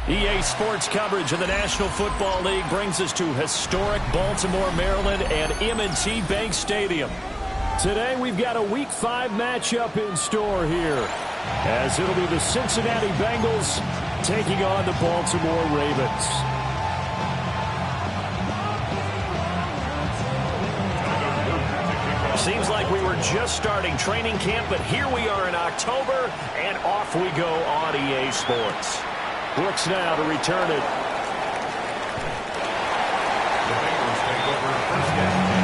EA Sports coverage of the National Football League brings us to historic Baltimore, Maryland and M&T Bank Stadium. Today we've got a Week 5 matchup in store here, as it'll be the Cincinnati Bengals taking on the Baltimore Ravens. Seems like we were just starting training camp, but here we are in October, and off we go on EA Sports. Brooks now to return it. The Bengals take over first down.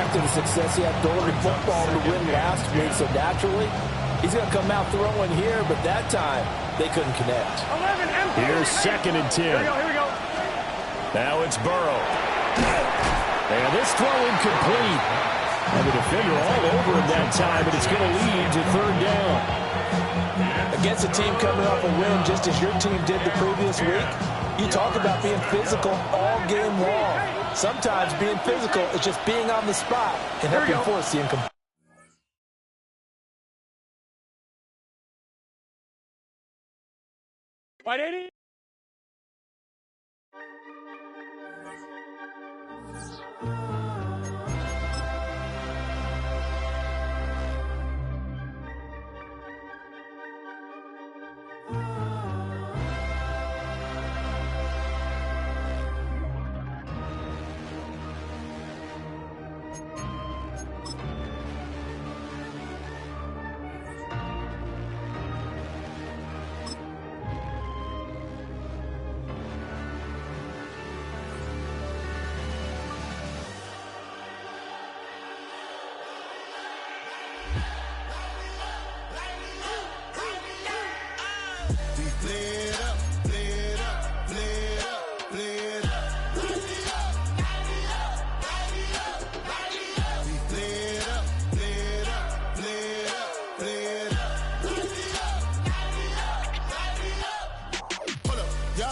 The success he had throwing the football to win last week, so naturally he's going to come out throwing here, but that time they couldn't connect. Here's 2nd and 10. Here we go. Now it's Burrow. And this throw incomplete. And the defender all over him that time, and it's going to lead to 3rd down. Against a team coming off a win just as your team did the previous week, you talk about being physical all game long. Sometimes being physical is just being on the spot and helping force the incomplete. White 80.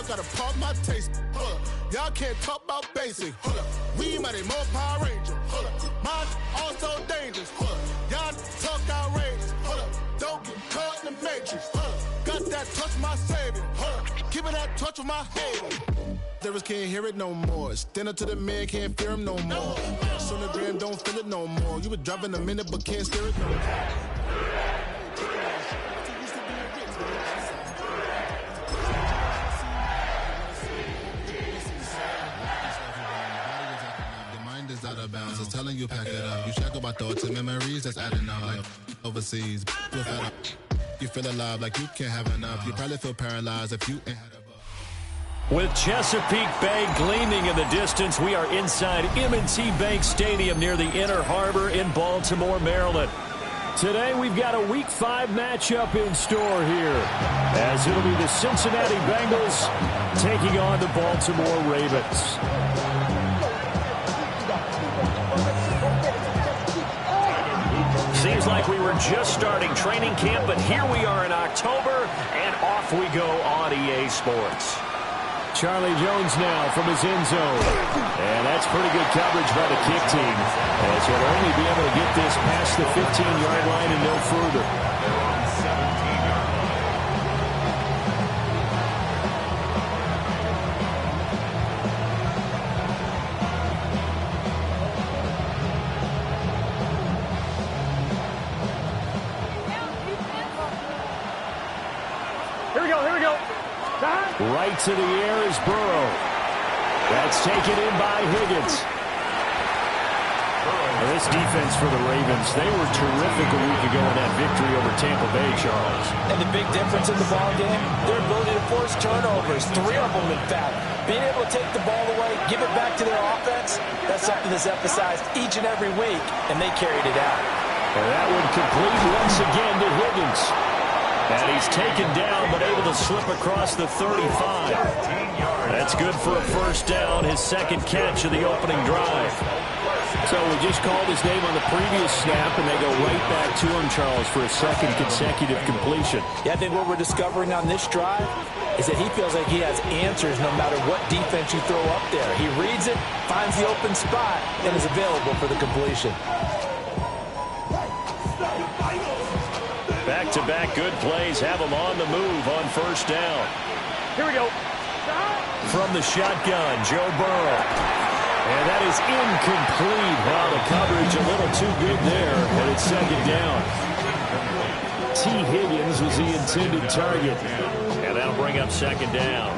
Gotta pump my taste. Hold up. Y'all can't talk about basic. Hold up. We mighty more Power Ranger. Hold up. Mine also dangerous. Hold up. Y'all talk outrageous. Hold up. Don't get caught in the matrix. Hold up. Got that touch with my savior. Hold up. Give it that touch with my hater. Lyrics can't hear it no more. Stand up to the man, can't fear him no more. Sonogram don't feel it no more. You been driving a minute but can't steer it no more. Out of bounds, it's telling you pack it up. You shackle my thoughts and memories that's adding up. Like overseas, you feel alive like you can't have enough. You probably feel paralyzed if you ain't had a With Chesapeake Bay gleaming in the distance, we are inside M&T Bank Stadium near the Inner Harbor in Baltimore, Maryland. Today we've got a Week 5 matchup in store here, as it'll be the Cincinnati Bengals taking on the Baltimore Ravens. Seems like we were just starting training camp, but here we are in October, and off we go on EA Sports. Charlie Jones now from his end zone. And that's pretty good coverage by the kick team, as he'll only be able to get this past the 15-yard line and no further. Right to the air is Burrow. That's taken in by Higgins. Burrow Well, this defense for the Ravens, they were terrific a week ago in that victory over Tampa Bay, Charles. And the big difference in the ball game, their ability to force turnovers, 3 of them in fact. Being able to take the ball away, give it back to their offense, that's something that's emphasized each and every week, and they carried it out. And that would complete once again to Higgins. And he's taken down, but able to slip across the 35. That's good for a first down, his second catch of the opening drive. So we just called his name on the previous snap, and they go right back to him, Charles, for a second consecutive completion. Yeah, I think what we're discovering on this drive is that he feels like he has answers no matter what defense you throw up there. He reads it, finds the open spot, and is available for the completion. Back-to-back good plays have him on the move on first down. Here we go. From the shotgun, Joe Burrow. And that is incomplete. Wow, the coverage a little too good there, and it's second down. T. Higgins was the intended target. And that'll bring up second down.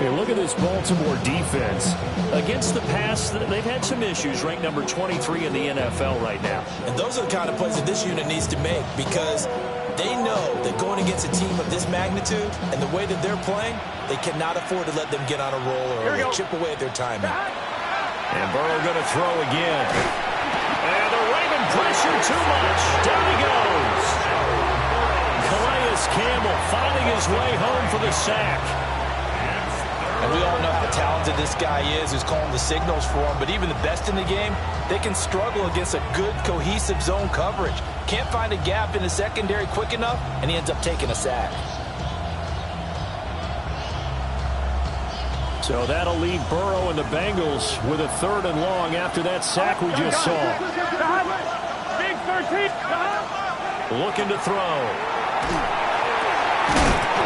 Hey, look at this Baltimore defense. Against the pass, they've had some issues, ranked number 23 in the NFL right now. And those are the kind of plays that this unit needs to make, because they know that going against a team of this magnitude and the way that they're playing, they cannot afford to let them get on a roll or chip away at their timing. And Burrow going to throw again. And the Raven pressure too much. Down he goes. Calais Campbell finding his way home for the sack. And we all know how talented this guy is, who's calling the signals for him. But even the best in the game, they can struggle against a good, cohesive zone coverage. Can't find a gap in the secondary quick enough, and he ends up taking a sack. So that'll leave Burrow and the Bengals with a 3rd and long after that sack we just saw. Big 13. Looking to throw.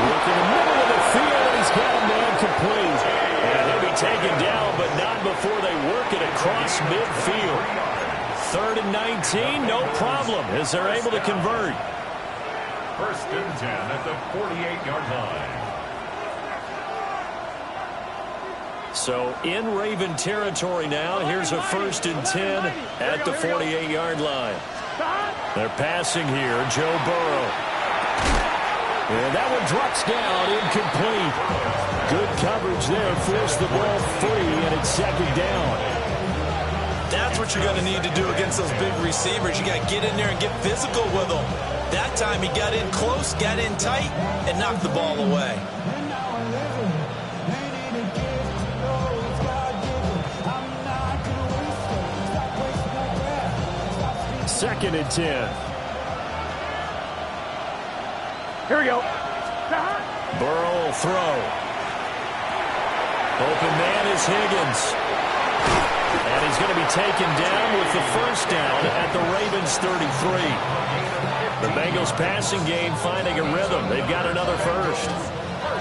Look in the middle of the field, and he's got a man complete. And he'll be taken down, but not before they work it across midfield. 3rd and 19, no problem, as they're able to convert. 1st and 10 at the 48-yard line. So in Raven territory now, here's a 1st and 10 at the 48-yard line. They're passing here, Joe Burrow. And that one drops down, incomplete. Good coverage there, forced the ball free, and it's second down. That's what you're going to need to do against those big receivers. You got to get in there and get physical with them. That time he got in close, got in tight, and knocked the ball away. Second and 10. Here we go. Burrow will throw. Open man is Higgins. And he's going to be taken down with the first down at the Ravens 33. The Bengals passing game finding a rhythm. They've got another first.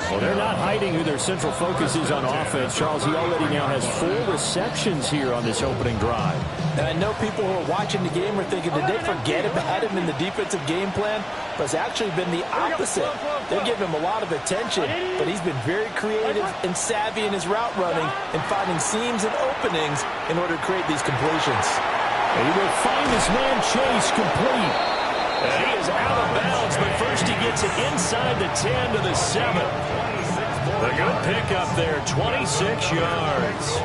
Well, they're not hiding who their central focus is on offense. Charles, he already now has 4 receptions here on this opening drive. And I know people who are watching the game are thinking, did they forget about him in the defensive game plan? But it's actually been the opposite. They're giving him a lot of attention, but he's been very creative and savvy in his route running and finding seams and openings in order to create these completions. And he will find his man Chase complete. And he is out of bounds, but first he gets it inside the 10 to the 7. A good pickup there, 26 yards.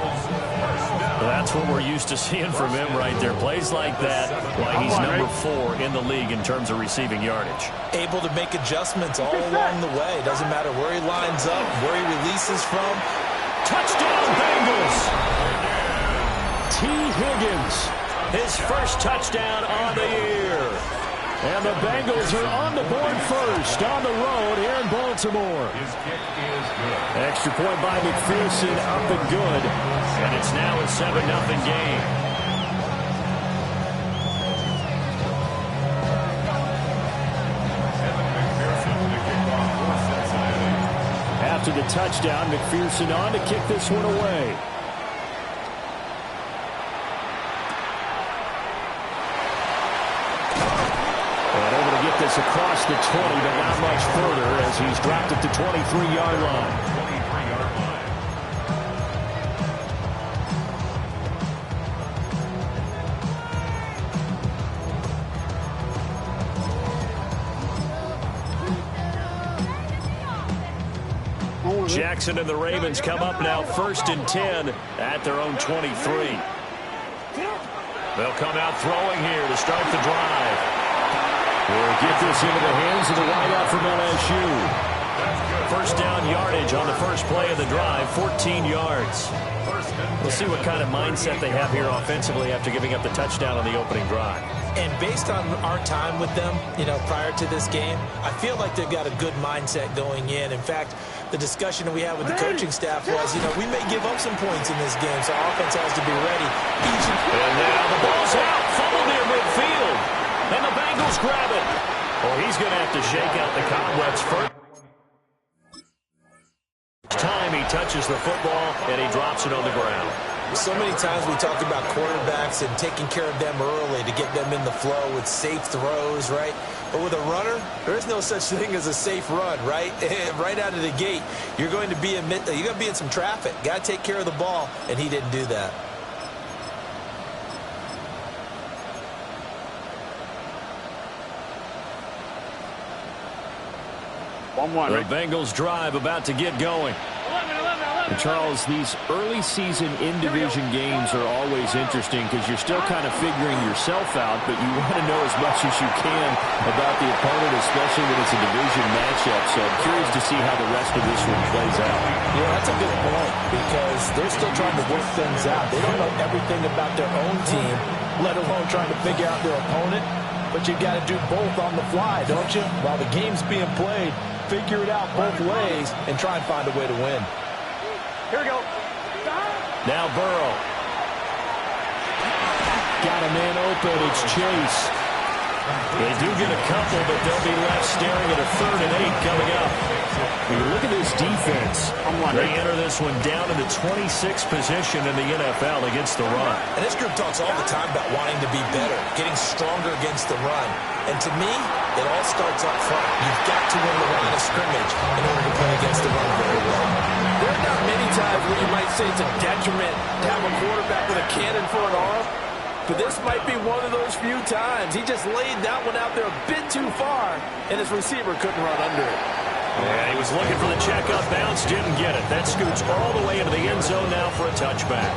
That's what we're used to seeing from him right there. Plays like that, why he's number 4 in the league in terms of receiving yardage. Able to make adjustments all along the way. Doesn't matter where he lines up, where he releases from. Touchdown, Bengals! T. Higgins, his first touchdown on the year. And the Bengals are on the board first on the road here in Baltimore. His kick is good. Extra point by McPherson, up and good. And it's now a 7-0 game. After the touchdown, McPherson on to kick this one away. This across the 20, but not much further as he's dropped at the 23-yard line. Jackson and the Ravens come up now 1st and 10 at their own 23. They'll come out throwing here to start the drive. We'll get this into the hands of the wideout from LSU. First down yardage on the first play of the drive, 14 yards. We'll see what kind of mindset they have here offensively after giving up the touchdown on the opening drive. And based on our time with them, prior to this game, I feel like they've got a good mindset going in. In fact, the discussion we had with the coaching staff was, we may give up some points in this game, so our offense has to be ready. And now the ball's out, fumble near midfield, and the Bengals grab it. Well, he's going to have to shake out the cobwebs first. Time he touches the football, and he drops it on the ground. So many times we talk about quarterbacks and taking care of them early to get them in the flow with safe throws, right? But with a runner, there is no such thing as a safe run, right? Right out of the gate, you're going to be in some traffic. Got to take care of the ball, and he didn't do that. The Bengals drive about to get going. And Charles, these early season in-division games are always interesting because you're still kind of figuring yourself out, but you want to know as much as you can about the opponent, especially when it's a division matchup. So I'm curious to see how the rest of this one plays out. Yeah, that's a good point because they're still trying to work things out. They don't know everything about their own team, let alone trying to figure out their opponent. But you've got to do both on the fly, don't you? While the game's being played, figure it out both ways and try and find a way to win. Here we go. Now Burrow. Got a man open. It's Chase. They do get a couple, but they'll be left staring at a 3rd and 8 coming up. When you look at this defense, they enter this one down in the 26th position in the NFL against the run. And this group talks all the time about wanting to be better, getting stronger against the run. And to me, it all starts up front. You've got to win the line of scrimmage in order to play against the run very well. There are not many times where you might say it's a detriment to have a quarterback with a cannon for an arm, but this might be one of those few times. He just laid that one out there a bit too far, and his receiver couldn't run under it. Yeah, he was looking for the check-up bounce, didn't get it. That scoots all the way into the end zone now for a touchback.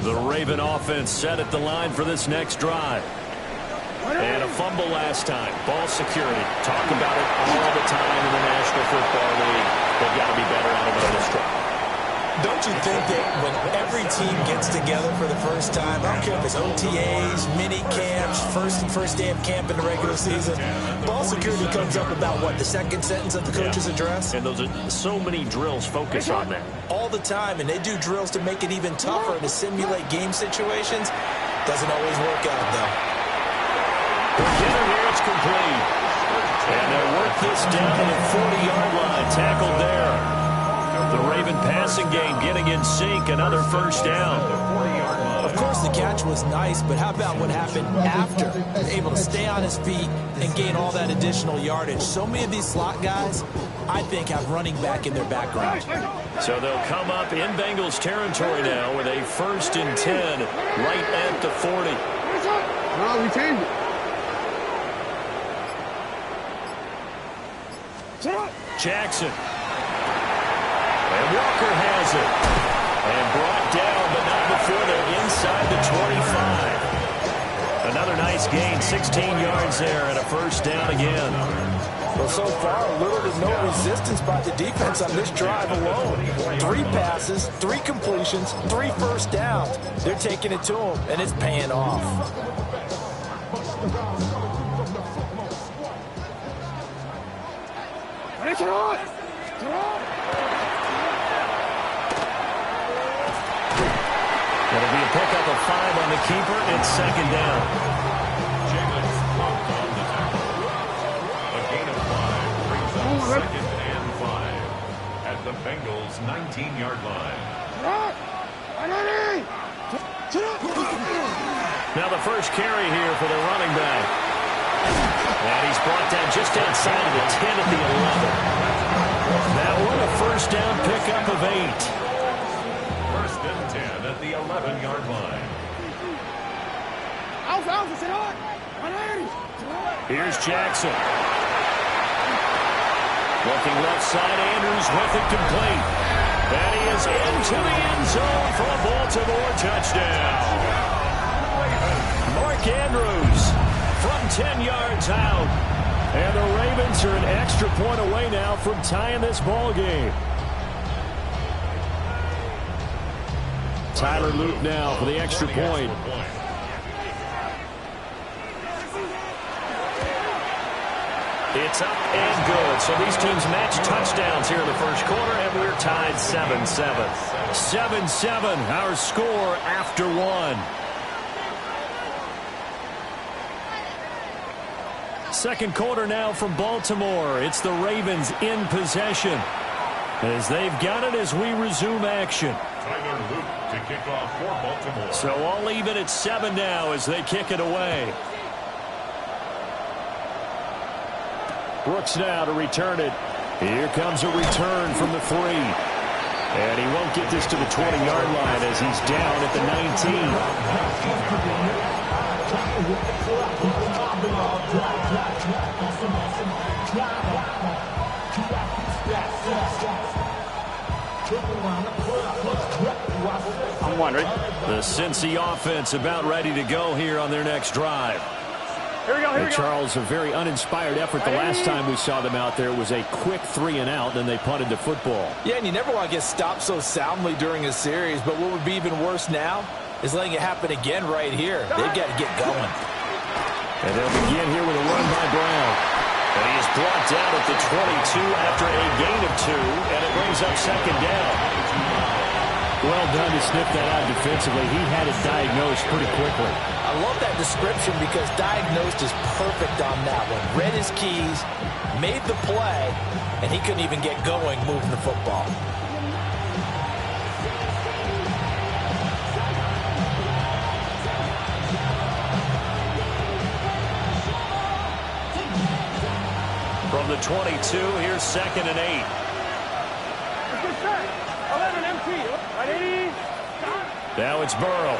The Raven offense set at the line for this next drive. And a fumble last time. Ball security. Talk about it all the time in the National Football League. They've got to be better out of this drive. Don't you think that when every team gets together for the first time, I don't care if it's OTAs, mini camps, first day of camp in the regular season, ball security comes up about what, the second sentence of the coach's address? And those are so many drills focus on that. All the time, and they do drills to make it even tougher to simulate game situations. Doesn't always work out, though. Again, here it's complete. And they'll work this down to the 40-yard line. Tackled there. The Raven passing game getting in sync. Another first down. Of course, the catch was nice, but how about what happened after? Able to stay on his feet and gain all that additional yardage. So many of these slot guys, I think, have running back in their background. So they'll come up in Bengals territory now with a 1st and 10 right at the 40. No, we changed it. Jackson. And Walker has it. And brought down, but not before they're inside the 25. Another nice gain, 16 yards there, and a first down again. Well, so far, little to no resistance by the defense on this drive alone. 3 passes, 3 completions, 3 first downs. They're taking it to them, and it's paying off. It'll be a pickup of 5 on the keeper. It's 2nd down. Jameis popped on the tackle. A gain of 5 brings up 2nd and 5 at the Bengals' 19-yard line. Now the first carry here for the running back. And he's brought down just outside of the 10 at the 11. That one a first down pickup of 8. 1st and 10 at the 11-yard line. Here's Jackson. Looking left side, Andrews with it complete. And he is into the end zone for a Baltimore touchdown. Mark Andrews from 10 yards out. And the Ravens are an extra point away now from tying this ball game. Tyler Luke now for the extra point. It's up and good. So these teams match touchdowns here in the first quarter, and we're tied 7-7. 7-7, our score after one. Second quarter now from Baltimore. It's the Ravens in possession, as they've got it as we resume action. Tyler Luke to kick off for Baltimore. So all even at 7 now as they kick it away. Brooks now to return it. Here comes a return from the 3. And he won't get this to the 20-yard line as he's down at the 19. I'm wondering. The Cincy offense about ready to go here on their next drive. Here we go, Charles, a very uninspired effort. The last time we saw them out there was a quick 3 and out, then they punted the football. Yeah, and you never want to get stopped so soundly during a series, but what would be even worse now is letting it happen again right here. They've got to get going. And they'll begin here with a run by Brown. And he is brought down at the 22 after a gain of 2, and it brings up second down. Well done to sniff that out defensively. He had it diagnosed pretty quickly. I love that description because diagnosed is perfect on that one. Read his keys, made the play, and he couldn't even get going moving the football. From the 22, here's 2nd and 8. Now it's Burrow.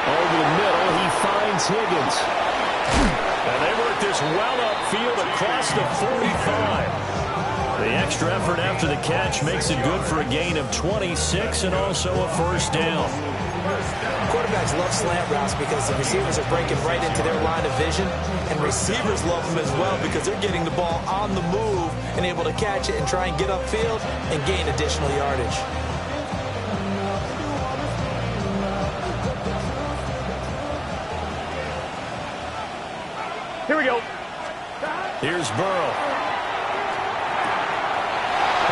Over the middle, he finds Higgins. And they work this well upfield across the 45. The extra effort after the catch makes it good for a gain of 26 and also a first down. Quarterbacks love slant routes because the receivers are breaking right into their line of vision, and receivers love them as well because they're getting the ball on the move and able to catch it and try and get upfield and gain additional yardage. Here we go. Here's Burrow.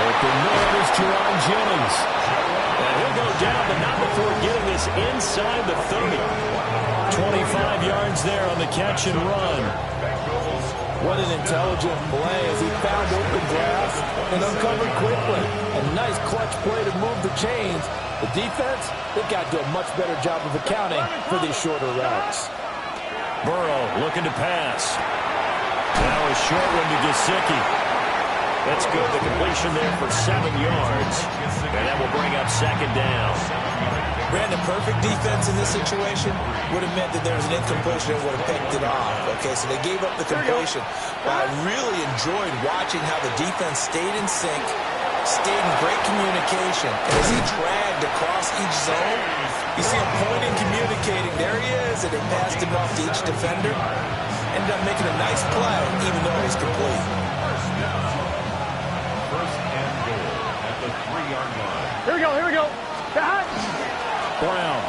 Open man is Jerron Jennings. And he'll go down, but not before getting this inside the 30. 25 yards there on the catch and run. What an intelligent play as he found open grass and uncovered quickly. A nice clutch play to move the chains. The defense, they've got to do a much better job of accounting for these shorter routes. Burrow looking to pass. Now a short one to Gesicki. That's good. The completion there for 7 yards. And that will bring up second down. Brandon, perfect defense in this situation would have meant that there was an incompletion that would have picked it off. Okay, so they gave up the completion. But I really enjoyed watching how the defense stayed in sync, stayed in great communication. And as he dragged across each zone, you see him pointing, communicating. There he is, and they passed him off to each defender. Ended up making a nice play, even though it was complete. First and goal at the 3-yard line. Here we go, here we go. Brown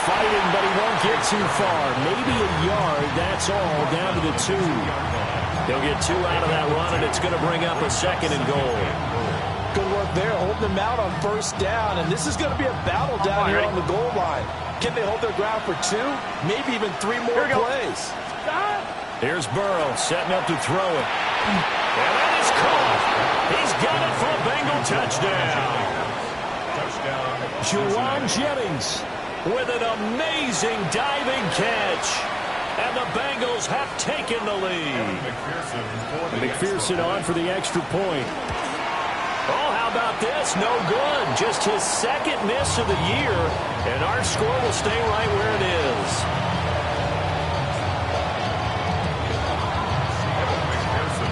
fighting, but he won't get too far. Maybe a yard, that's all, down to the 2. He'll get 2 out of that run, and it's going to bring up a second and goal. Good work there, holding them out on first down, and this is going to be a battle down here on the goal line. Can they hold their ground for 2, maybe even 3 more plays? Here's Burrow setting up to throw it. And that is caught. He's got it for a Bengal touchdown. Jerron Jennings with an amazing diving catch. And the Bengals have taken the lead. McPherson on for the extra point. Oh, how how about this? No good. Just his second miss of the year, and our score will stay right where it is.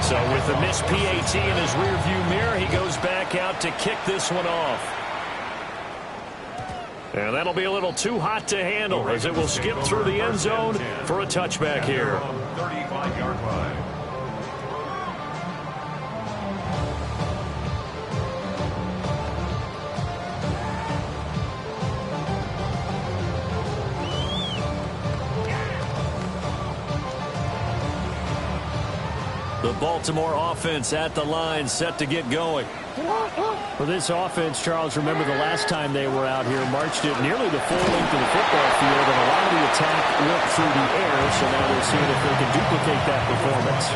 So with the missed PAT in his rearview mirror, he goes back out to kick this one off. And that'll be a little too hot to handle as it will skip through the end zone for a touchback here. 35-yard line. The Baltimore offense at the line, set to get going. For this offense, Charles, remember the last time they were out here, marched it nearly the full length of the football field, and a lot of the attack went through the air, so now they're seeing if they can duplicate that performance.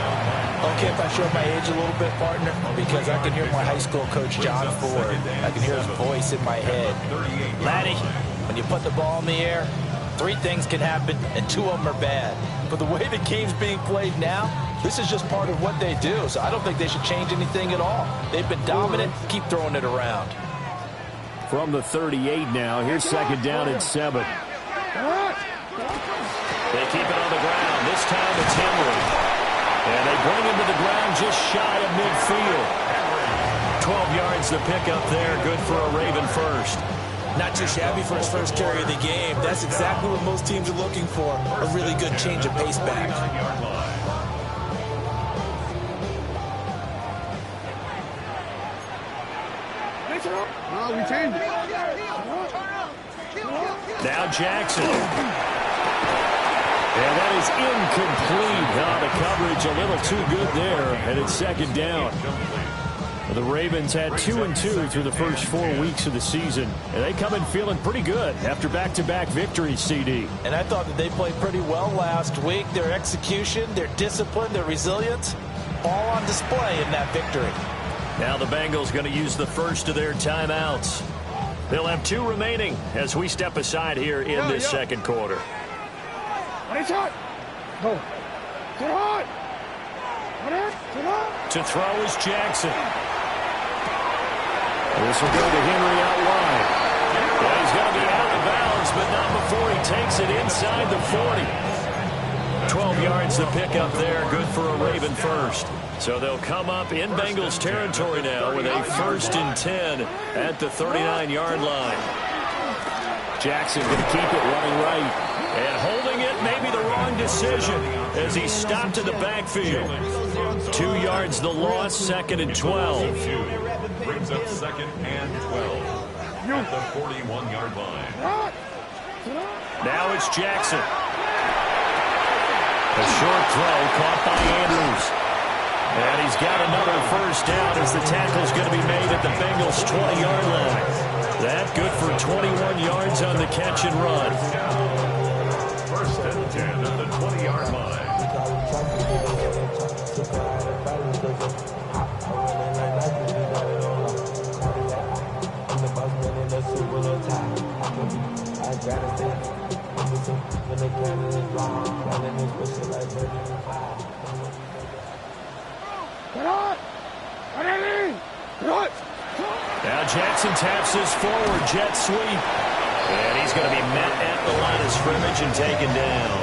Okay, if I show my age a little bit, partner, because I can hear my high school coach, John Ford. I can hear his voice in my head. Laddie, when you put the ball in the air, 3 things can happen, and 2 of them are bad. But the way the game's being played now, this is just part of what they do, so I don't think they should change anything at all. They've been dominant. Keep throwing it around. From the 38 now, here's second down and 7. They keep it on the ground. This time it's Henry. And they bring him to the ground just shy of midfield. 12 yards the pickup there. Good for a Raven first. Not too shabby for his first carry of the game. That's exactly what most teams are looking for, a really good change of pace back. No, we changed it. Now Jackson. And that is incomplete. The coverage a little too good there, and it's second down. The Ravens had 2-2 through the first 4 weeks of the season, and they come in feeling pretty good after back-to-back victories, CD. And I thought that they played pretty well last week. Their execution, their discipline, their resilience, all on display in that victory. Now the Bengals going to use the first of their timeouts. They'll have 2 remaining as we step aside here in this second quarter. To throw is Jackson. This will go to Henry out wide. Well, he's going to be out of bounds, but not before he takes it inside the 40. 12 yards the pickup there. Good for a Raven first. So they'll come up in Bengals territory now with a 1st and 10 at the 39-yard line. Jackson going to keep it running right. And holding it may be the wrong decision as he stopped in the backfield. 2 yards the loss, 2nd and 12. Brings up 2nd and 12 at the 41-yard line. Now it's Jackson. A short throw caught by Andrews. And he's got another first down as the tackle's going to be made at the Bengals' 20-yard line. That good for 21 yards on the catch and run. 1st and 10 at the 20-yard line. Now Jackson taps his forward jet sweep. And he's going to be met at the line of scrimmage and taken down.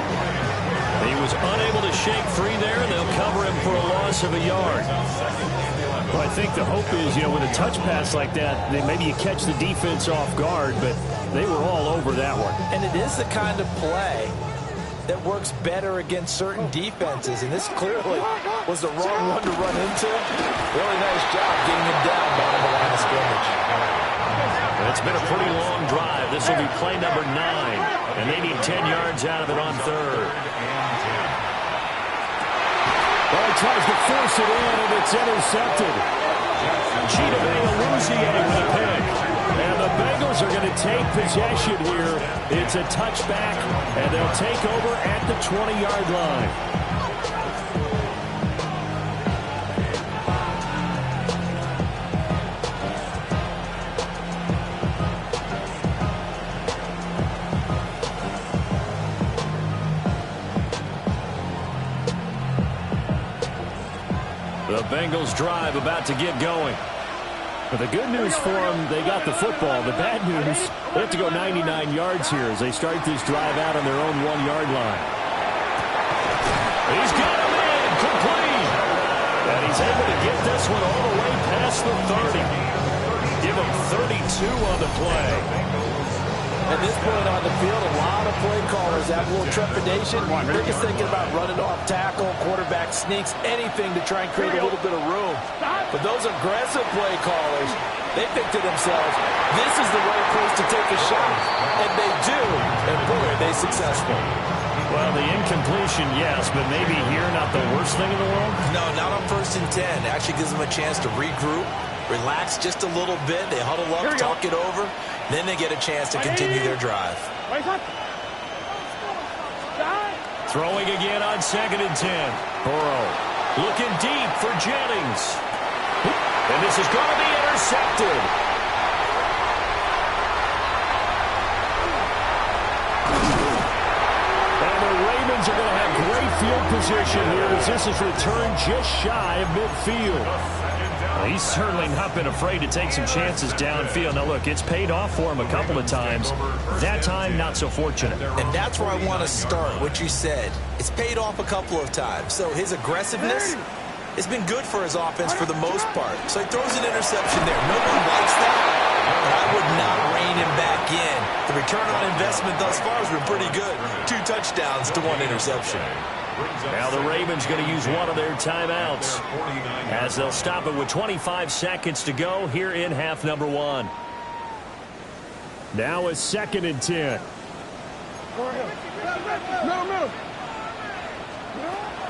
He was unable to shake free there, and they'll cover him for a loss of a yard. Well, I think the hope is, with a touch pass like that, maybe you catch the defense off guard, but they were all over that one. And it is the kind of play that works better against certain defenses, and this clearly was the wrong one to run into. Really nice job getting him down behind the line of scrimmage. It's been a pretty long drive. This will be play number 9, and they need 10 yards out of it on 3rd. Well, he tries to force it in, and it's intercepted. Chidobe Awuzie with a pick. And the Bengals are going to take possession here. It's a touchback, and they'll take over at the 20-yard line. The Bengals drive about to get going. But the good news for them, they got the football. The bad news, they have to go 99 yards here as they start this drive out on their own 1-yard line. He's got him in, complete. And he's able to get this one all the way past the 30. Give him 32 on the play. At this point on the field, a lot of play callers have a little trepidation. They're just thinking about running off tackle, quarterback sneaks, anything to try and create a little bit of room. But those aggressive play callers, they think to themselves, this is the right place to take a shot. And they do. And boy, are they successful. Well, the incompletion, yes, but maybe here not the worst thing in the world? No, not on 1st and 10. It actually gives them a chance to regroup, relax just a little bit. They huddle up, talk it over. Then they get a chance to continue their drive. Throwing again on 2nd and 10. Burrow looking deep for Jennings. And this is going to be intercepted. And the Ravens are going to have great field position here as this is returned just shy of midfield. He's certainly not been afraid to take some chances downfield. Now, look, it's paid off for him a couple of times. That time, not so fortunate. And that's where I want to start, what you said. It's paid off a couple of times. So his aggressiveness has been good for his offense for the most part. So he throws an interception there. No one likes that, but I would not rein him back in. The return on investment thus far has been pretty good. 2 touchdowns to 1 interception. Now the Ravens going to use one of their timeouts as they'll stop it with 25 seconds to go here in half number 1. Now it's 2nd and 10.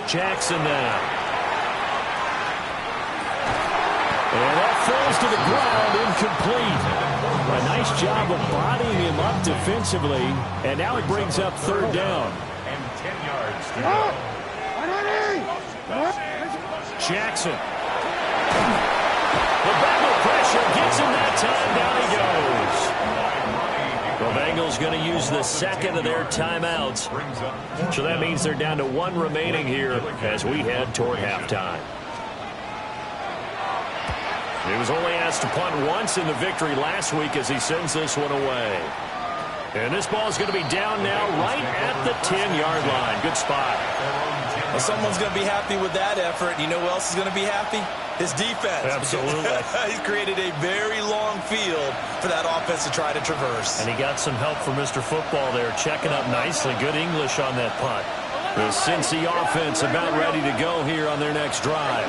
Jackson now. And that falls to the ground, incomplete. A nice job of bodying him up defensively, and now it brings up 3rd down. And 10 yards to go. Jackson. The Bengal pressure gets him that time. Down he goes. The Bengals going to use the 2nd of their timeouts. So that means they're down to 1 remaining here as we head toward halftime. He was only asked to punt once in the victory last week as he sends this one away. And this ball is going to be down now right at the 10-yard line. Good spot. Well, someone's going to be happy with that effort. You know who else is going to be happy? His defense. Absolutely. He's created a very long field for that offense to try to traverse. And he got some help from Mr. Football there, checking up nicely. Good English on that punt. The Cincy offense about ready to go here on their next drive.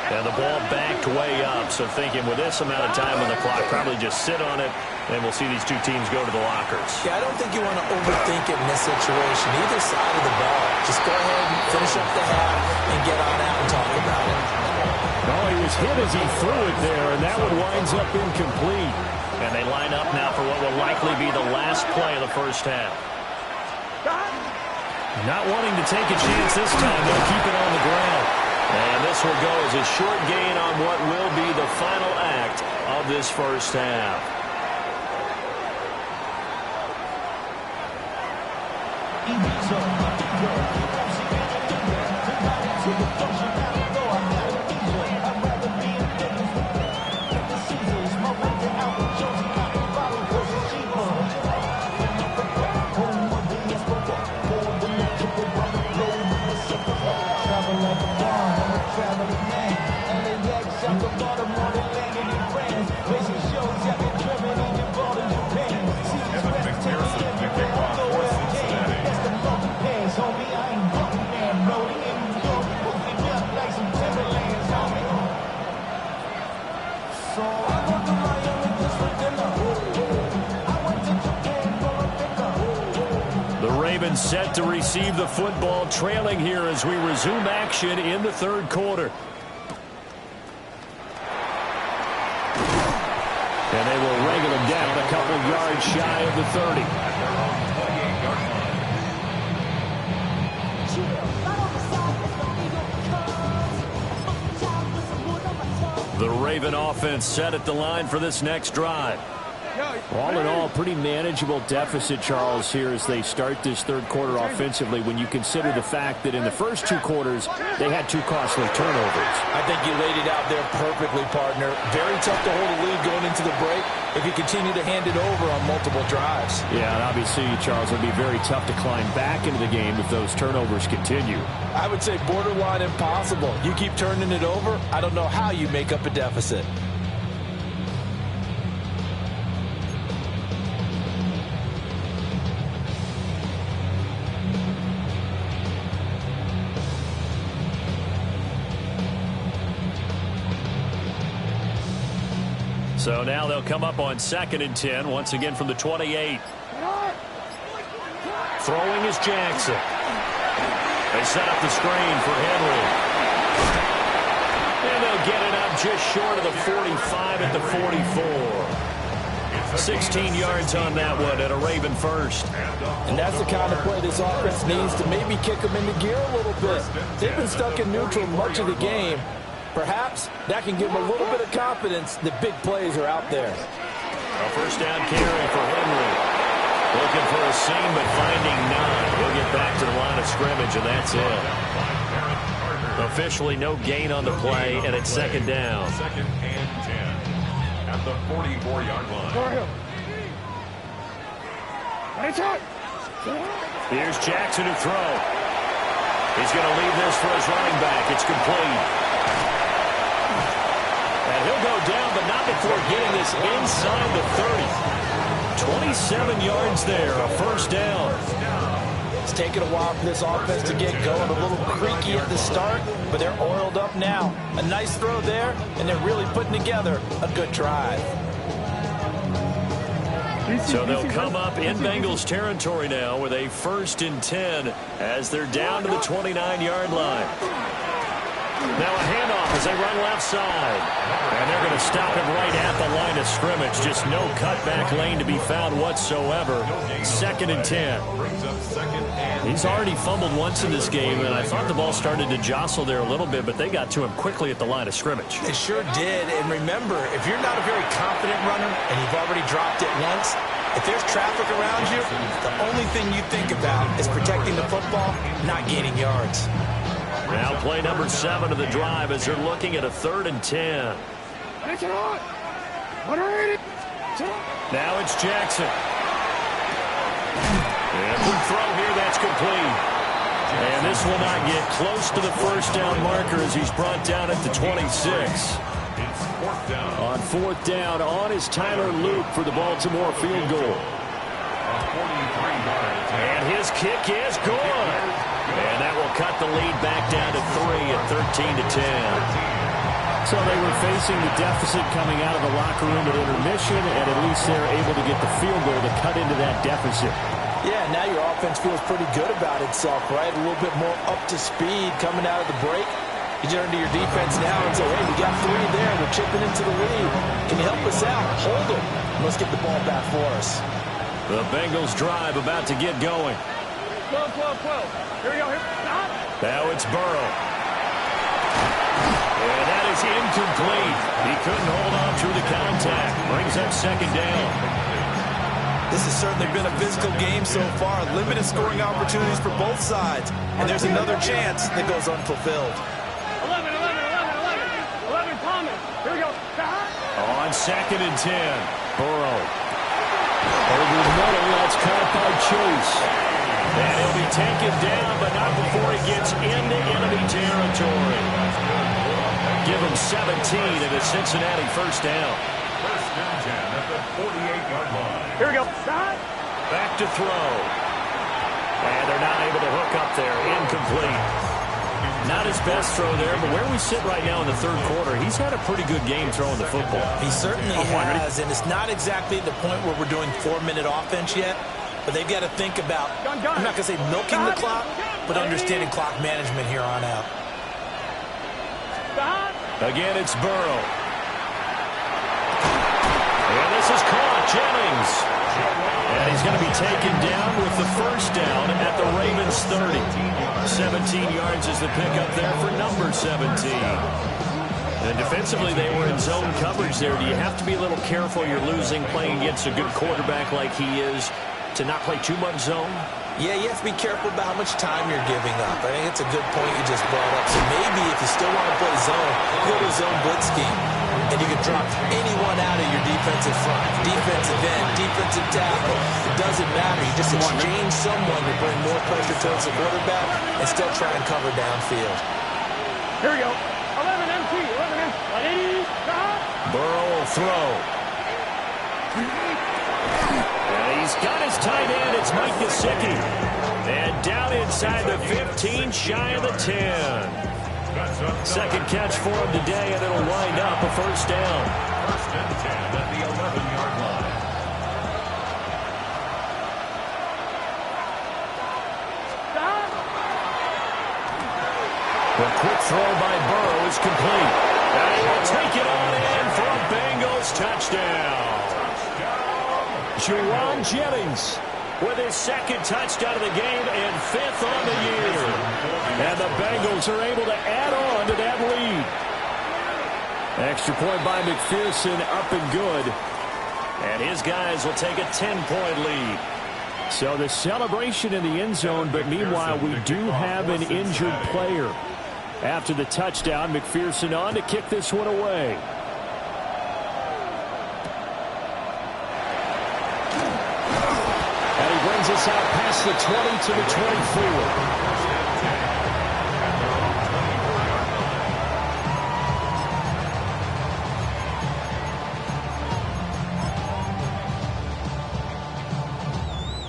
And the ball backed way up, so thinking with this amount of time on the clock, probably just sit on it, and we'll see these 2 teams go to the lockers. Yeah, I don't think you want to overthink it in this situation. Either side of the ball. Just go ahead and finish up the half and get on out and talk about it. Oh, he was hit as he threw it there, and that one winds up incomplete. And they line up now for what will likely be the last play of the first half. Not wanting to take a chance this time, they'll keep it on the ground. And this will go as a short gain on what will be the final act of this first half. Set to receive the football, trailing here as we resume action in the 3rd quarter. And they will wrangle him down a couple yards shy of the 30. The Raven offense set at the line for this next drive. All in all, pretty manageable deficit, Charles, here as they start this third quarter offensively when you consider the fact that in the first two quarters, they had 2 costly turnovers. I think you laid it out there perfectly, partner. Very tough to hold a lead going into the break if you continue to hand it over on multiple drives. Yeah, and obviously, Charles, it would be very tough to climb back into the game if those turnovers continue. I would say borderline impossible. You keep turning it over, I don't know how you make up a deficit. So now they'll come up on 2nd and 10, once again from the 28. Throwing is Jackson. They set up the screen for Henry. And they'll get it up just short of the 45 at the 44. 16 yards on that one and a Raven first. And that's the kind of play this offense needs to maybe kick them into gear a little bit. They've been stuck in neutral much of the game. Perhaps that can give them a little bit of confidence that big plays are out there. A first down carry for Henry. Looking for a seam, but finding none. He'll get back to the line of scrimmage, and that's it. Officially no gain on the play, and it's 2nd down. 2nd and 10 at the 44-yard line. Here's Jackson to throw. He's going to leave this for his running back. It's complete. And he'll go down, but not before getting this inside the 30. 27 yards there, a first down. It's taken a while for this offense to get going. A little creaky at the start, but they're oiled up now. A nice throw there, and they're really putting together a good drive. So they'll come up in Bengals territory now with a 1st and 10 as they're down to the 29-yard line. Now a handoff as they run left side. And they're going to stop him right at the line of scrimmage. Just no cutback lane to be found whatsoever. 2nd and 10. He's already fumbled once in this game, and I thought the ball started to jostle there a little bit, but they got to him quickly at the line of scrimmage. It sure did. And remember, if you're not a very confident runner and you've already dropped it once, if there's traffic around you, the only thing you think about is protecting the football, not gaining yards. Now play number 7 of the drive as they're looking at a 3rd and 10. Now it's Jackson. And quick throw here, that's complete. And this will not get close to the first down marker as he's brought down at the 26. On 4th down, on is Tyler Luke for the Baltimore field goal. And his kick is good. And that will cut the lead back down to 3 at 13-10. So they were facing the deficit coming out of the locker room at intermission, and at least they're able to get the field goal to cut into that deficit. Yeah, now your offense feels pretty good about itself, right? A little bit more up to speed coming out of the break. You turn to your defense now and say, hey, we got 3 there. We're chipping into the lead. Can you help us out? Hold them. Let's get the ball back for us. The Bengals drive about to get going. 12. Here we go. Now it's Burrow. And that is incomplete. He couldn't hold on through the contact. Brings up 2nd down. This has certainly been a physical game so far. Limited scoring opportunities for both sides. And there's another chance that goes unfulfilled. 11, Thomas. Here we go. On 2nd and 10, Burrow. Over the middle, that's caught by Chase. And he'll be taken down, but not before he gets into enemy territory. Give him 17 at a Cincinnati first down. 1st and 10 at the 48-yard line. Here we go. Back to throw. And they're not able to hook up there. Incomplete. Not his best throw there, but where we sit right now in the 3rd quarter, he's had a pretty good game throwing the football. He certainly has, and it's not exactly the point where we're doing 4-minute offense yet, but they've got to think about, I'm not going to say milking the clock, but understanding clock management here on out. Again, it's Burrow. And this is caught, Jennings. And he's going to be taken down with the first down at the Ravens 30. 17 yards is the pickup there for number 17. And defensively, they were in zone coverage there. Do you have to be a little careful? You're losing playing against a good quarterback like he is to not play too much zone? Yeah, you have to be careful about how much time you're giving up. I think it's a good point you just brought up. So maybe if you still want to play zone, go to a zone blitz scheme. And you can drop anyone out of your defensive front. Defensive end, defensive tackle. It doesn't matter. You just exchange someone to bring more pressure towards the quarterback and still try and cover downfield. Here we go. 11 MT, 11 MT. Burrow will throw. And he's got his tight end. It's Mike Gesicki. And down inside the 15, shy of the 10. Second catch for him today, and it'll wind up a first down. First and 10 at the 11-yard line. The quick throw by Burrow is complete. And he will take it on in for a Bengals touchdown. Juwan Jennings with his second touchdown of the game and 5th on the year. And the Bengals are able to add on to that lead. Extra point by McPherson, up and good. And his guys will take a 10-point lead. So the celebration in the end zone, but meanwhile we do have an injured player. After the touchdown, McPherson on to kick this one away. And he brings us out past the 20 to the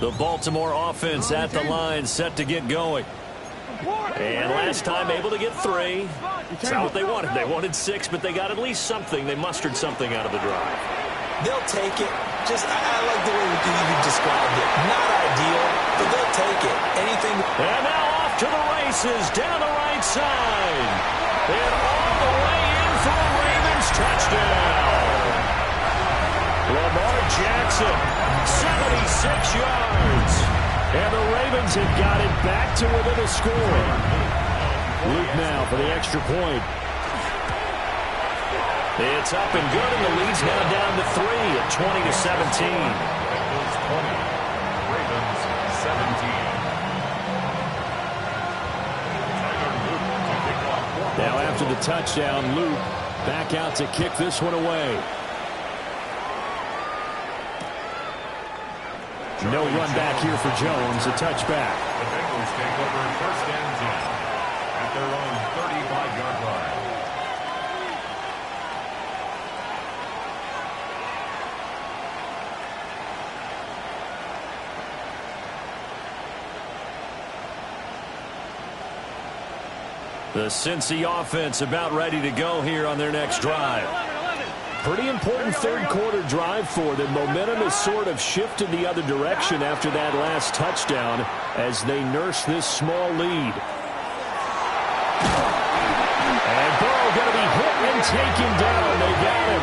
24. The Baltimore offense at the line, set to get going. And last time able to get 3. It's not what they wanted. They wanted 6, but they got at least something. They mustered something out of the drive. They'll take it. I like the way you described it. Not ideal, but they'll take it. Anything. And now off to the races down the right side. And all the way in for a Ravens touchdown. Lamar Jackson, 76 yards. And the Ravens have got it back to within a score. Luke now for the extra point. It's up and good, and the lead's now down to 3 at 20 to 17. Bengals 20, Ravens 17. Now after the touchdown, Luke back out to kick this one away. No run back here for Jones, a touchback. The Bengals take over first and 10 at their own 35-yard line. The Cincy offense about ready to go here on their next drive. Pretty important third quarter drive for them. Momentum has sort of shifted the other direction after that last touchdown as they nurse this small lead. And Burrow going to be hit and taken down. They got him.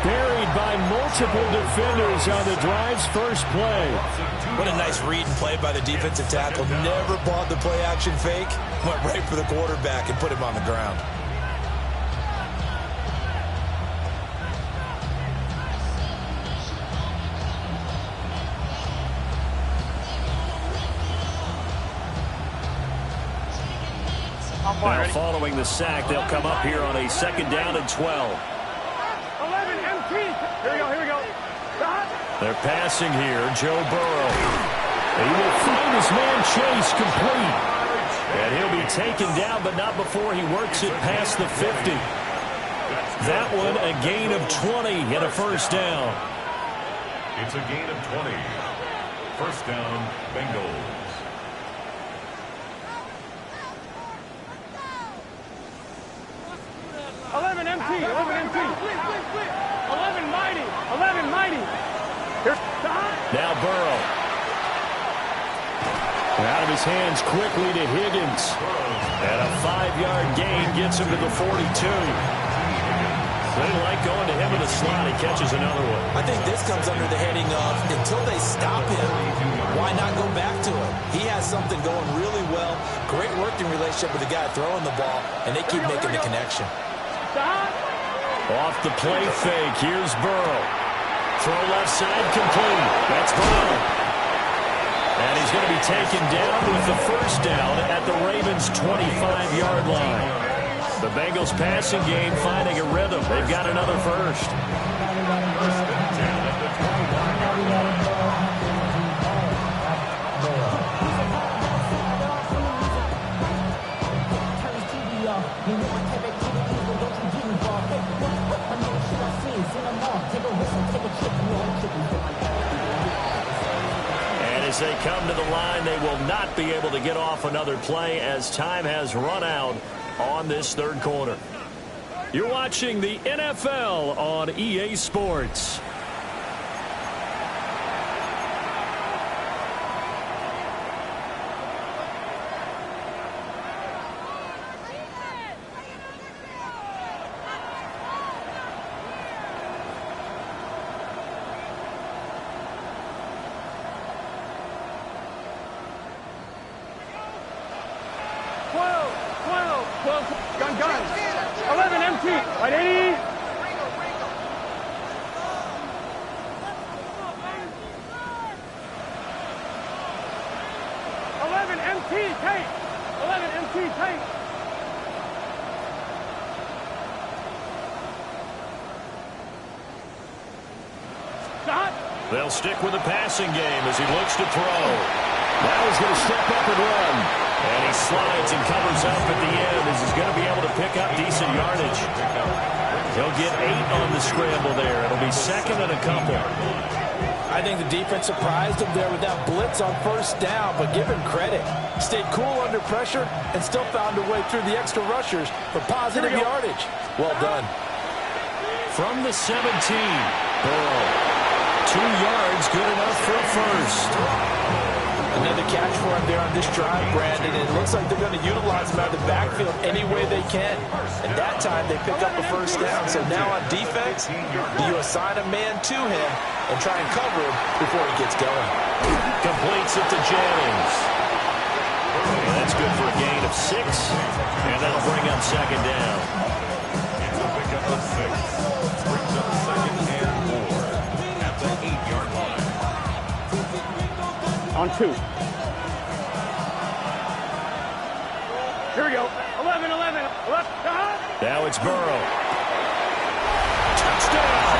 Buried by multiple defenders on the drive's first play. What a nice read and play by the defensive tackle. Never bought the play action fake. Went right for the quarterback and put him on the ground. Now following the sack, they'll come up here on a second down and 12. 11 MT. Here we go. They're passing here, Joe Burrow. He will find his man Chase complete. And he'll be taken down, but not before he works it past the 50. That one a gain of 20 and a first down. It's a gain of 20. First down, Bengals. 11 MT. 11 MT. 11 mighty. 11 mighty. Now Burrow. Out of his hands quickly to Higgins. And a 5-yard gain gets him to the 42. They didn't like going to him in the slot. He catches another one. I think this comes under the heading of until they stop him, why not go back to him? He has something going really well. Great working relationship with the guy throwing the ball, and they keep making the connection. Off the play fake, here's Burrow. Throw left side, complete. That's Burrow. And he's going to be taken down with the first down at the Ravens' 25-yard line. The Bengals passing game finding a rhythm. They've got another first. And as they come to the line, they will not be able to get off another play as time has run out on this third quarter. You're watching the NFL on EA Sports. Gun. 11 empty. Right, 80. Tight. 11 empty. Tight. Stop. They'll stick with the passing game as he looks to throw. Now he's going to step up and run. And he slides and covers up at the end as he's going to be able to pick up decent yardage. He'll get 8 on the scramble there. It'll be second and a couple. I think the defense surprised him there with that blitz on first down, but give him credit. Stayed cool under pressure and still found a way through the extra rushers for positive yardage. Well done. From the 17, Burrow. 2 yards, good enough for a first. Another catch for him there on this drive, Brandon. And it looks like they're going to utilize him out of the backfield any way they can. And that time they pick up a first down. So now on defense, do you assign a man to him and try and cover him before he gets going? Completes it to Jennings. Well, that's good for a gain of 6. And that'll bring up second down. It's a pickup of 6. Brings up second and 4 at the 8-yard line. On 2. Here we go. 11. Now it's Burrow. Touchdown!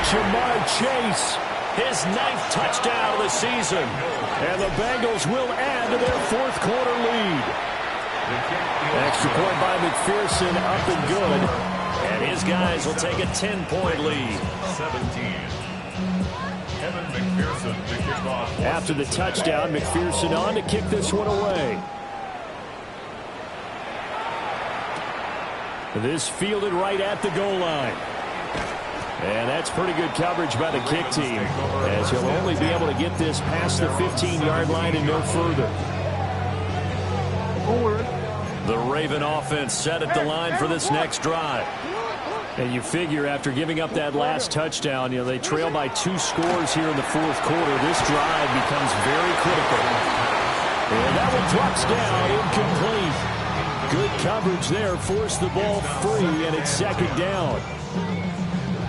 Jamar Chase, his 9th touchdown of the season. And the Bengals will add to their 4th quarter lead. Extra point by McPherson, up and good. And his guys will take a 10-point lead. 17. Kevin McPherson to kick off. After the touchdown, McPherson on to kick this one away. This fielded right at the goal line. And that's pretty good coverage by the kick team, as he'll only be able to get this past the 15-yard line and no further. The Raven offense set at the line for this next drive. And you figure after giving up that last touchdown, they trail by 2 scores here in the 4th quarter. This drive becomes very critical. And that one drops down, incomplete. Good coverage there, forced the ball free, and it's second down.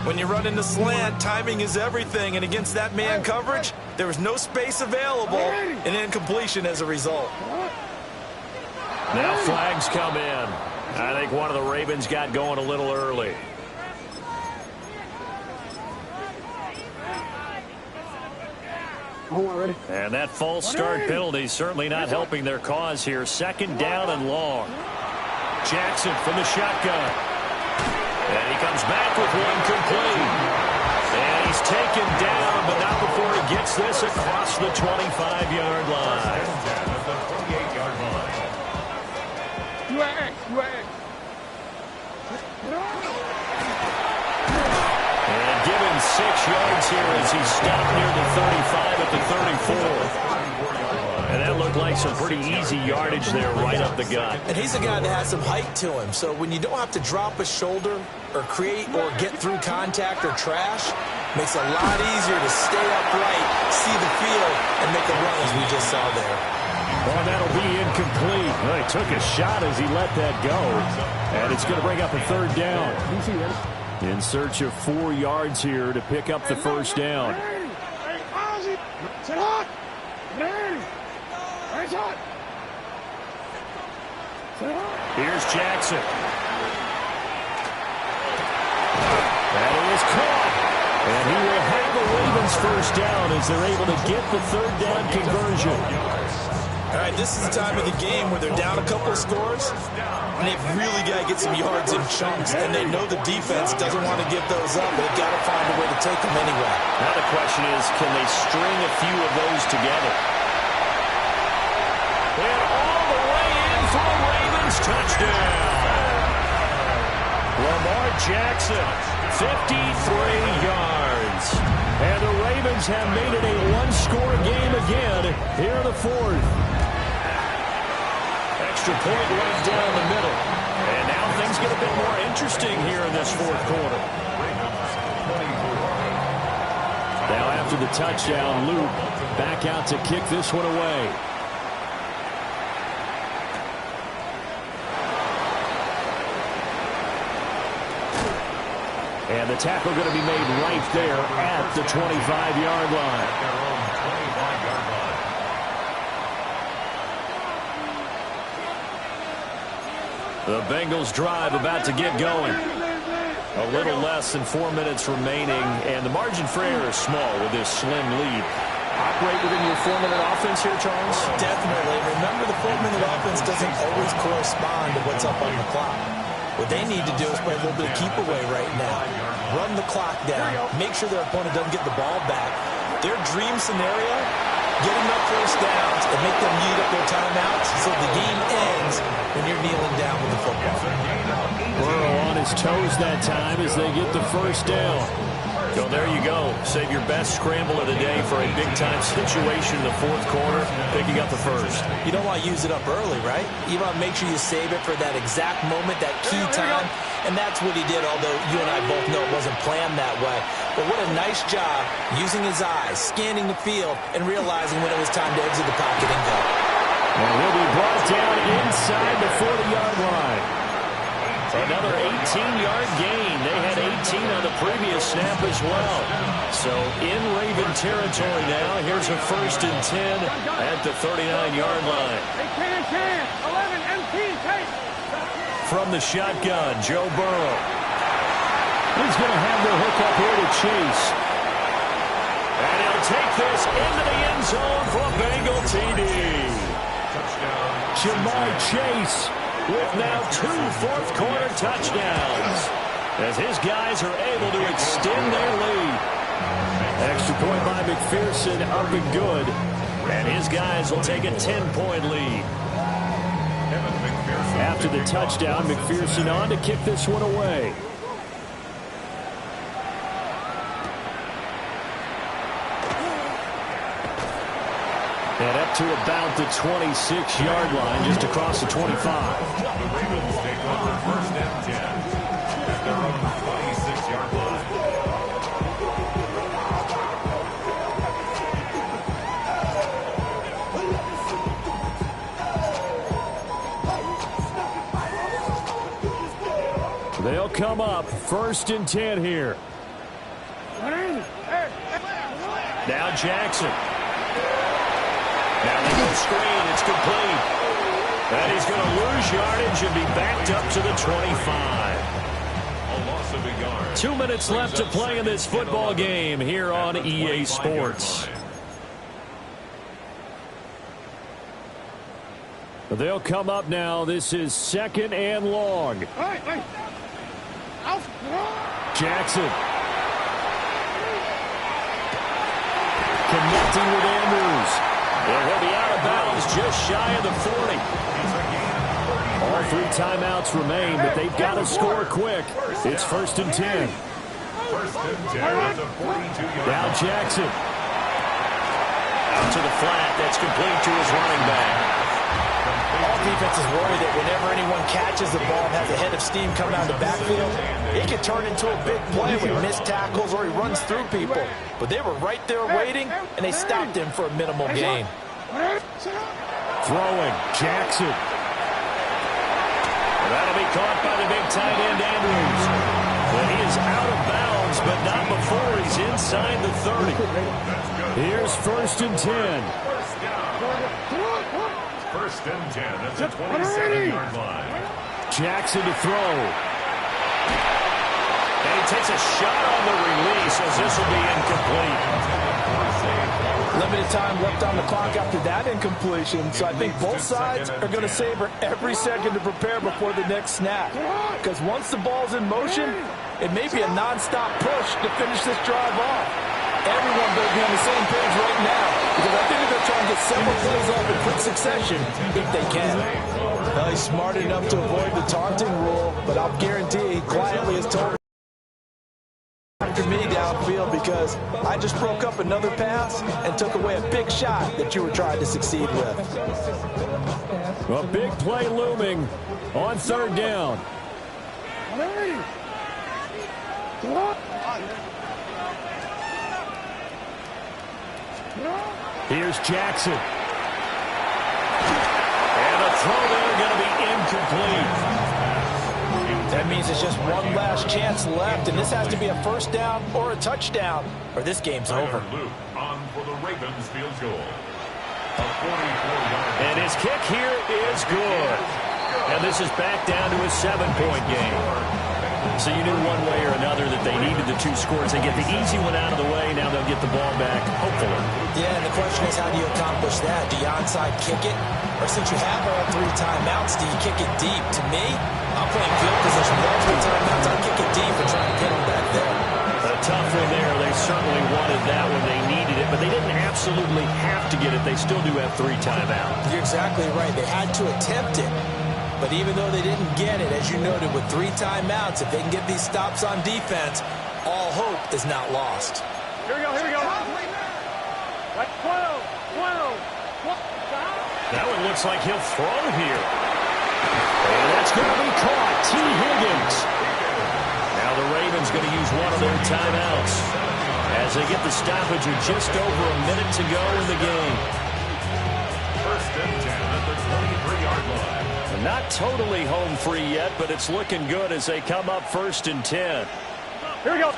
When you run in the slant, timing is everything, and against that man coverage, there was no space available, and incompletion as a result. Now flags come in. I think one of the Ravens got going a little early. And that false start penalty certainly not helping their cause here. Second down and long. Jackson from the shotgun. And he comes back with one complete. And he's taken down, but not before he gets this across the 25-yard line. And given 6 yards here as he stopped near the 35 at the 34. And that looked like some pretty easy yardage there right up the gut. And he's a guy that has some height to him, so when you don't have to drop a shoulder or create or get through contact or trash, makes it a lot easier to stay upright, see the field, and make a run as we just saw there. Well, that'll be incomplete. Well, he took a shot as he let that go. And it's going to bring up a third down. In search of 4 yards here to pick up the first down. Here's Jackson. That is caught. And he will have the Ravens first down as they're able to get the third down conversion. All right, this is the time of the game where they're down a couple of scores, and they've really got to get some yards in chunks, and they know the defense doesn't want to give those up, but they've got to find a way to take them anyway. Now the question is, can they string a few of those together? And all the way in for a Ravens touchdown. Lamar Jackson, 53 yards. And the Ravens have made it a one-score game again here in the fourth. Extra point right down the middle. And now things get a bit more interesting here in this fourth quarter. Now after the touchdown, Luke back out to kick this one away. And the tackle going to be made right there at the 25-yard line. The Bengals drive about to get going. A little less than 4 minutes remaining, and the margin for error is small with this slim lead. Operate within your 4-minute offense here, Charles? Definitely. Remember, the 4-minute offense doesn't always correspond to what's up on the clock. What they need to do is play a little bit of keep away right now. Run the clock down. Make sure their opponent doesn't get the ball back. Their dream scenario, get enough first downs and make them eat up their timeouts so the game ends when you're kneeling down with the football. Burrow on his toes that time as they get the first down. So there you go. Save your best scramble of the day for a big-time situation in the fourth quarter, picking up the first. You don't want to use it up early, right? You want to make sure you save it for that exact moment, that key time, and that's what he did, although you and I both know it wasn't planned that way. But what a nice job using his eyes, scanning the field, and realizing when it was time to exit the pocket and go. And he'll be brought down inside the 40-yard line. Another 18-yard gain. They had 18 on the previous snap as well. So in Raven territory now. Here's a 1st and 10 at the 39-yard line. 11 empty, take. From the shotgun, Joe Burrow. He's going to have the hook up here to Chase. And he'll take this into the end zone for a Bengal TD. Ja'Marr Chase with now 2 fourth-quarter touchdowns as his guys are able to extend their lead. Extra point by McPherson, up and good. And his guys will take a 10-point lead. After the touchdown, McPherson on to kick this one away. And up to about the 26-yard line, just across the 25. The Ravens take over 1st and 10 at their own 26-yard line. They'll come up 1st and 10 here. Now Jackson. Now they go screen. It's complete. And he's going to lose yardage and be backed up to the 25. A loss of a yard. 2 minutes left to play in this football game here on EA Sports. They'll come up now. This is 2nd and long. Jackson. Connecting with Andrews. And he'll be out of bounds just shy of the 40. All 3 timeouts remain, but they've got to score quick. It's 1st and 10. 1st and 10 at the 42-yard. Now Jackson. Out to the flat. That's complete to his running back. All defenses worry that whenever anyone catches the ball and has a head of steam coming out of the backfield, it can turn into a big play with missed tackles or he runs through people. But they were right there waiting, and they stopped him for a minimal gain. Throwing, Jackson. And that'll be caught by the big tight end, Andrews. But he is out of bounds, but not before he's inside the 30. Here's 1st and 10. First and 10 at the 27-yard line. Jackson to throw. And he takes a shot on the release as this will be incomplete. Limited time left on the clock after that incompletion, so I think both sides are going to savor every second to prepare before the next snap. Because once the ball's in motion, it may be a non-stop push to finish this drive off. Everyone better be on the same page right now, because I think they're trying to get several plays off in quick succession if they can. Well, he's smart enough to avoid the taunting rule, but I'll guarantee he quietly has told after me downfield because I just broke up another pass and took away a big shot that you were trying to succeed with. A big play looming on 3rd down. Here's Jackson. And a throw there going to be incomplete. That means it's just one last chance left, and this has to be a 1st down or a touchdown, or this game's over. Luke on for the Ravens field goal. A 44-yard. And his kick here is good. And this is back down to a 7-point game. So you knew one way or another that they needed the 2 scores. They get the easy one out of the way. Now they'll get the ball back, hopefully. Yeah, and the question is, how do you accomplish that? Do you onside kick it? Or since you have all 3 timeouts, do you kick it deep? To me, I'm playing field position with all 3 timeouts. I'll kick it deep and try to pin them back there. A tough one there. They certainly wanted that when they needed it, but they didn't absolutely have to get it. They still do have 3 timeouts. You're exactly right. They had to attempt it. But even though they didn't get it, as you noted, with 3 timeouts, if they can get these stops on defense, all hope is not lost. Here we go, here we go. 12, 12. That one looks like he'll throw here. And that's going to be caught. T. Higgins. Now the Ravens going to use one of their timeouts as they get the stoppage with just over a minute to go in the game. First and 10 at the 23-yard line. Not totally home free yet, but it's looking good as they come up 1st and 10. Here we go.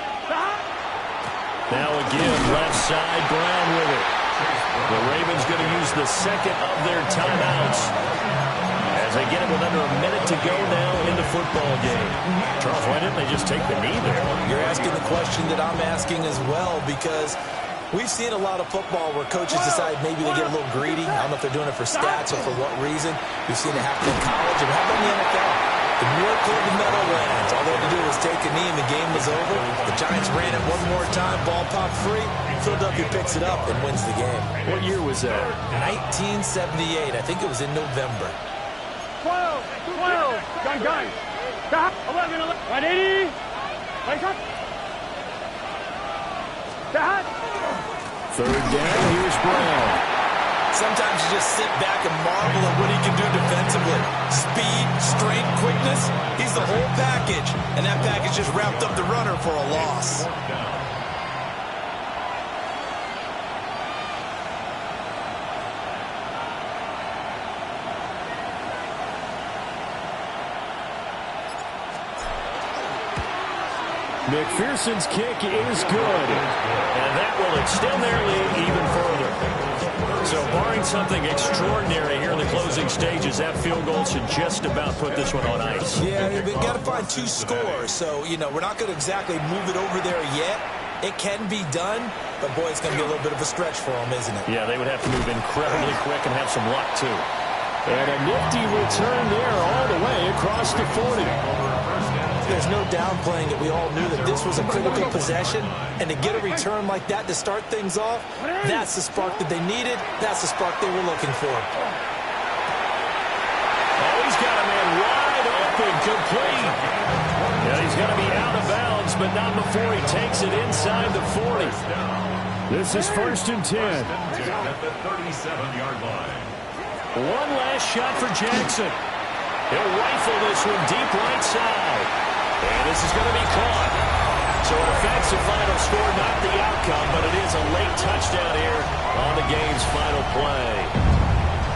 Now again, left side, Brown with it. The Ravens going to use the 2nd of their timeouts as they get it with under a minute to go now in the football game. Charles, why didn't they just take the knee there? You're asking the question that I'm asking as well, because we've seen a lot of football where coaches decide maybe they get a little greedy. I don't know if they're doing it for stats or for what reason. We've seen it happen in college. And how about in the NFL? The miracle of the Meadowlands. All they had to do was take a knee and the game was over. The Giants ran it one more time. Ball popped free. Philadelphia picks it up and wins the game. What year was that? 1978. I think it was in November. 12. Gun. 11. 180. Wake up. 3rd down, here's Brown. Sometimes you just sit back and marvel at what he can do defensively. Speed, strength, quickness, he's the whole package. And that package just wrapped up the runner for a loss. McPherson's kick is good. And that will extend their lead even further. So barring something extraordinary here in the closing stages, that field goal should just about put this one on ice. Yeah, we've got to find 2 scores. So, we're not going to exactly move it over there yet. It can be done, but boy, it's going to be a little bit of a stretch for them, isn't it? Yeah, they would have to move incredibly quick and have some luck, too. And a nifty return there all the way across the 40. There's no downplaying it. We all knew that this was a critical possession, and to get a return like that to start things off, that's the spark that they needed. That's the spark they were looking for. Oh, he's got a man wide open, complete. Yeah, he's going to be out of bounds, but not before he takes it inside the 40. This is 1st and 10. At the 37-yard line. One last shot for Jackson. He'll rifle this one deep right side. And this is going to be caught. So an offensive final score, not the outcome, but it is a late touchdown here on the game's final play.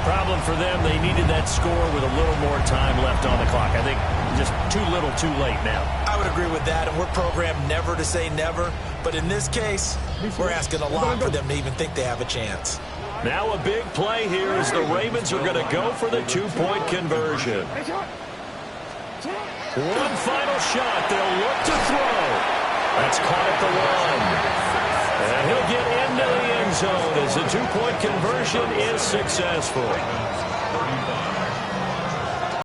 Problem for them, they needed that score with a little more time left on the clock. I think just too little too late now. I would agree with that, and we're programmed never to say never. But in this case, we're asking a lot for them to even think they have a chance. Now a big play here as the Ravens are going to go for the two-point conversion. One final shot. They'll look to throw. That's caught at the one. And he'll get into the end zone as the two-point conversion is successful.